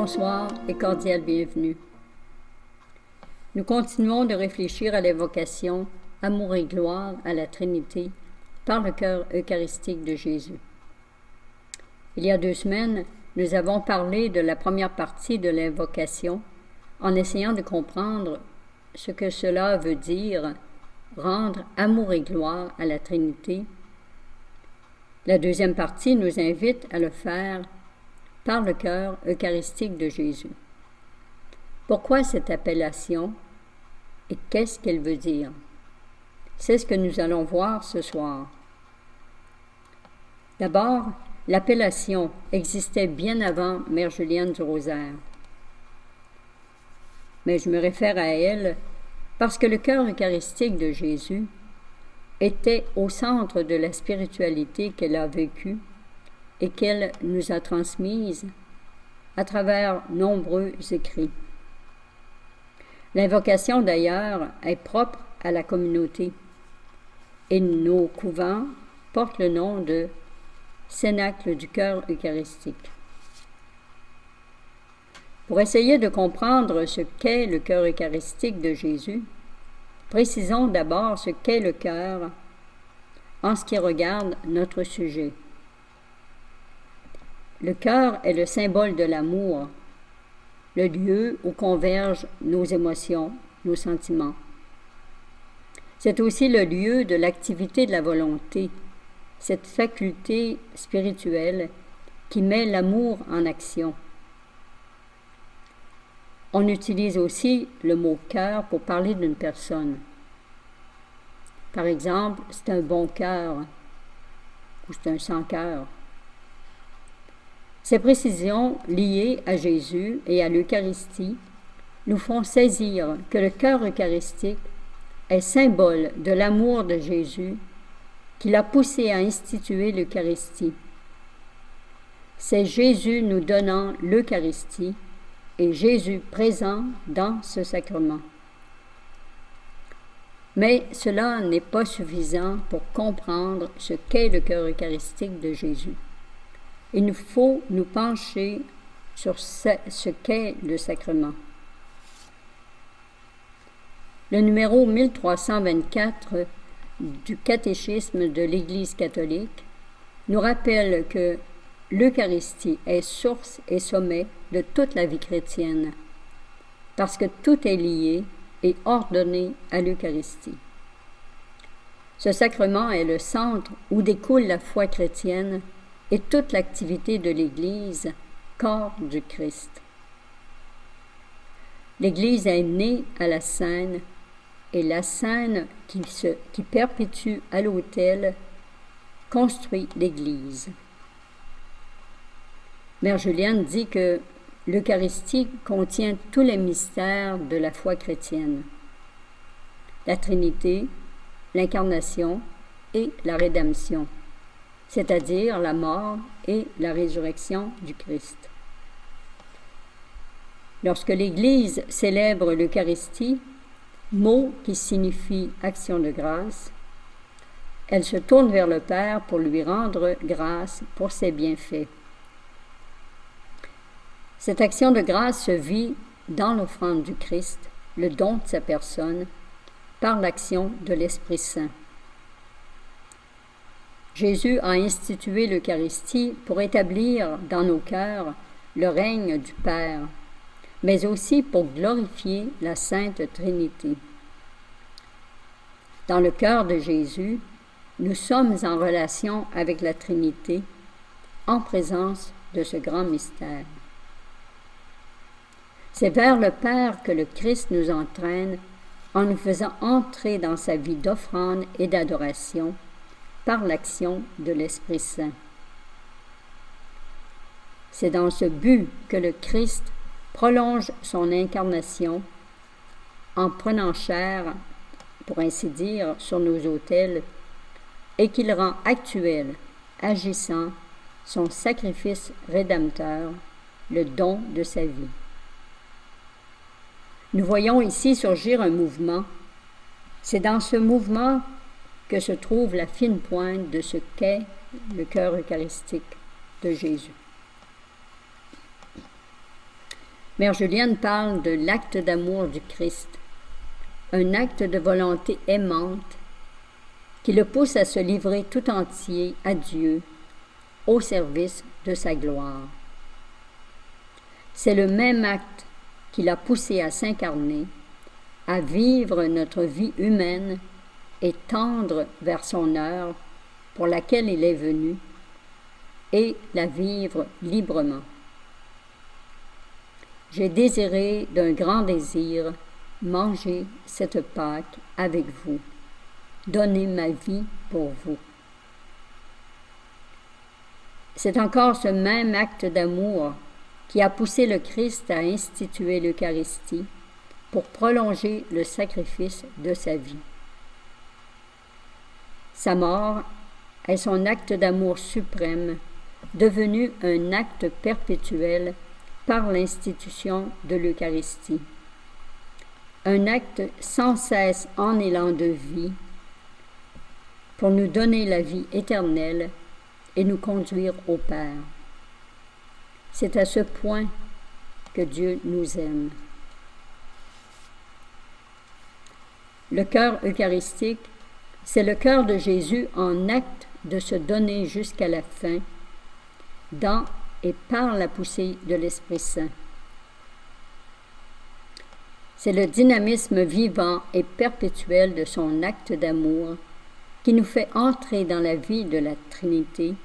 Bonsoir et cordiale bienvenue. Nous continuons de réfléchir à l'évocation « Amour et gloire à la Trinité » par le cœur eucharistique de Jésus. Il y a 2 semaines, nous avons parlé de la première partie de l'invocation en essayant de comprendre ce que cela veut dire « rendre amour et gloire à la Trinité ». La deuxième partie nous invite à le faire par le cœur eucharistique de Jésus. Pourquoi cette appellation et qu'est-ce qu'elle veut dire? C'est ce que nous allons voir ce soir. D'abord, l'appellation existait bien avant Mère Julienne du Rosaire. Mais je me réfère à elle parce que le cœur eucharistique de Jésus était au centre de la spiritualité qu'elle a vécue et qu'elle nous a transmise à travers nombreux écrits. L'invocation, d'ailleurs, est propre à la communauté et nos couvents portent le nom de Cénacle du cœur eucharistique. Pour essayer de comprendre ce qu'est le cœur eucharistique de Jésus, précisons d'abord ce qu'est le cœur en ce qui regarde notre sujet. Le cœur est le symbole de l'amour, le lieu où convergent nos émotions, nos sentiments. C'est aussi le lieu de l'activité de la volonté, cette faculté spirituelle qui met l'amour en action. On utilise aussi le mot « cœur » pour parler d'une personne. Par exemple, c'est un bon cœur ou c'est un sans-cœur. Ces précisions liées à Jésus et à l'Eucharistie nous font saisir que le cœur eucharistique est symbole de l'amour de Jésus qui l'a poussé à instituer l'Eucharistie. C'est Jésus nous donnant l'Eucharistie et Jésus présent dans ce sacrement. Mais cela n'est pas suffisant pour comprendre ce qu'est le cœur eucharistique de Jésus. Il nous faut nous pencher sur ce qu'est le sacrement. Le numéro 1324 du catéchisme de l'Église catholique nous rappelle que l'Eucharistie est source et sommet de toute la vie chrétienne, parce que tout est lié et ordonné à l'Eucharistie. Ce sacrement est le centre où découle la foi chrétienne et toute l'activité de l'Église, corps du Christ. L'Église est née à la scène, et la scène qui perpétue à l'autel construit l'Église. Mère Julienne dit que l'Eucharistie contient tous les mystères de la foi chrétienne, la Trinité, l'incarnation et la rédemption, c'est-à-dire la mort et la résurrection du Christ. Lorsque l'Église célèbre l'Eucharistie, mot qui signifie action de grâce, elle se tourne vers le Père pour lui rendre grâce pour ses bienfaits. Cette action de grâce se vit dans l'offrande du Christ, le don de sa personne, par l'action de l'Esprit Saint. Jésus a institué l'Eucharistie pour établir dans nos cœurs le règne du Père, mais aussi pour glorifier la Sainte Trinité. Dans le cœur de Jésus, nous sommes en relation avec la Trinité, en présence de ce grand mystère. C'est vers le Père que le Christ nous entraîne en nous faisant entrer dans sa vie d'offrande et d'adoration, par l'action de l'Esprit Saint. C'est dans ce but que le Christ prolonge son incarnation en prenant chair, pour ainsi dire, sur nos autels et qu'il rend actuel, agissant, son sacrifice rédempteur, le don de sa vie. Nous voyons ici surgir un mouvement. C'est dans ce mouvement que se trouve la fine pointe de ce qu'est le cœur eucharistique de Jésus. Mère Julienne parle de l'acte d'amour du Christ, un acte de volonté aimante qui le pousse à se livrer tout entier à Dieu au service de sa gloire. C'est le même acte qui l'a poussé à s'incarner, à vivre notre vie humaine et tendre vers son heure pour laquelle il est venu, et la vivre librement. J'ai désiré d'un grand désir manger cette Pâque avec vous, donner ma vie pour vous. C'est encore ce même acte d'amour qui a poussé le Christ à instituer l'Eucharistie pour prolonger le sacrifice de sa vie. Sa mort est son acte d'amour suprême, devenu un acte perpétuel par l'institution de l'Eucharistie. Un acte sans cesse en élan de vie pour nous donner la vie éternelle et nous conduire au Père. C'est à ce point que Dieu nous aime. Le cœur eucharistique, c'est le cœur de Jésus en acte de se donner jusqu'à la fin, dans et par la poussée de l'Esprit Saint. C'est le dynamisme vivant et perpétuel de son acte d'amour qui nous fait entrer dans la vie de la Trinité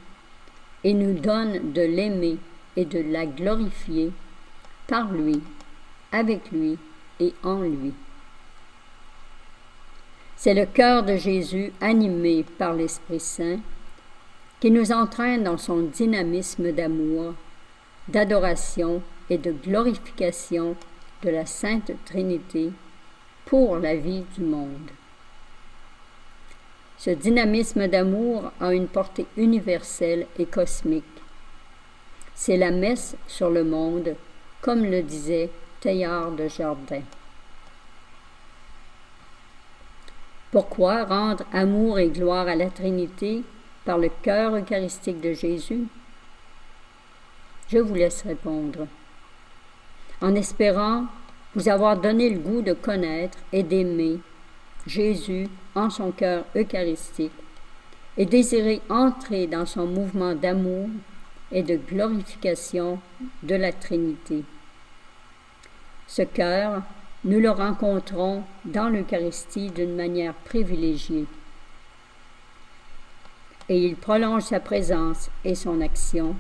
et nous donne de l'aimer et de la glorifier par lui, avec lui et en lui. C'est le cœur de Jésus animé par l'Esprit Saint qui nous entraîne dans son dynamisme d'amour, d'adoration et de glorification de la Sainte Trinité pour la vie du monde. Ce dynamisme d'amour a une portée universelle et cosmique. C'est la messe sur le monde, comme le disait Teilhard de Chardin. Pourquoi rendre amour et gloire à la Trinité par le cœur eucharistique de Jésus? Je vous laisse répondre. En espérant vous avoir donné le goût de connaître et d'aimer Jésus en son cœur eucharistique et désirer entrer dans son mouvement d'amour et de glorification de la Trinité. Ce cœur, nous le rencontrons dans l'Eucharistie d'une manière privilégiée. Et il prolonge sa présence et son action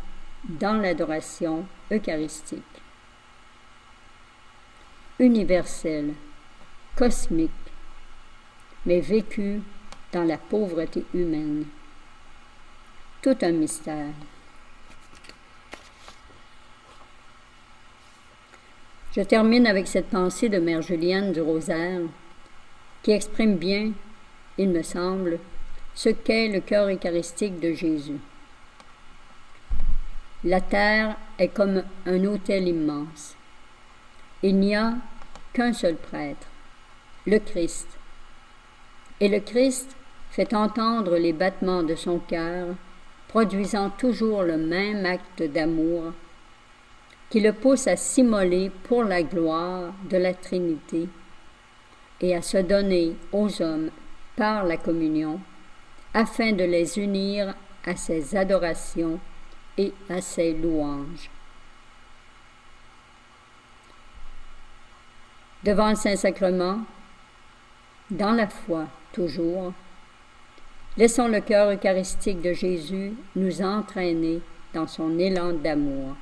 dans l'adoration eucharistique. Universelle, cosmique, mais vécue dans la pauvreté humaine. Tout un mystère. Je termine avec cette pensée de Mère Julienne du Rosaire qui exprime bien, il me semble, ce qu'est le cœur eucharistique de Jésus. La terre est comme un autel immense. Il n'y a qu'un seul prêtre, le Christ. Et le Christ fait entendre les battements de son cœur, produisant toujours le même acte d'amour qui le pousse à s'immoler pour la gloire de la Trinité et à se donner aux hommes par la communion, afin de les unir à ses adorations et à ses louanges. Devant le Saint-Sacrement, dans la foi toujours, laissons le cœur eucharistique de Jésus nous entraîner dans son élan d'amour.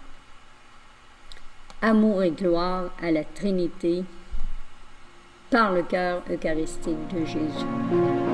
Amour et gloire à la Trinité par le cœur eucharistique de Jésus.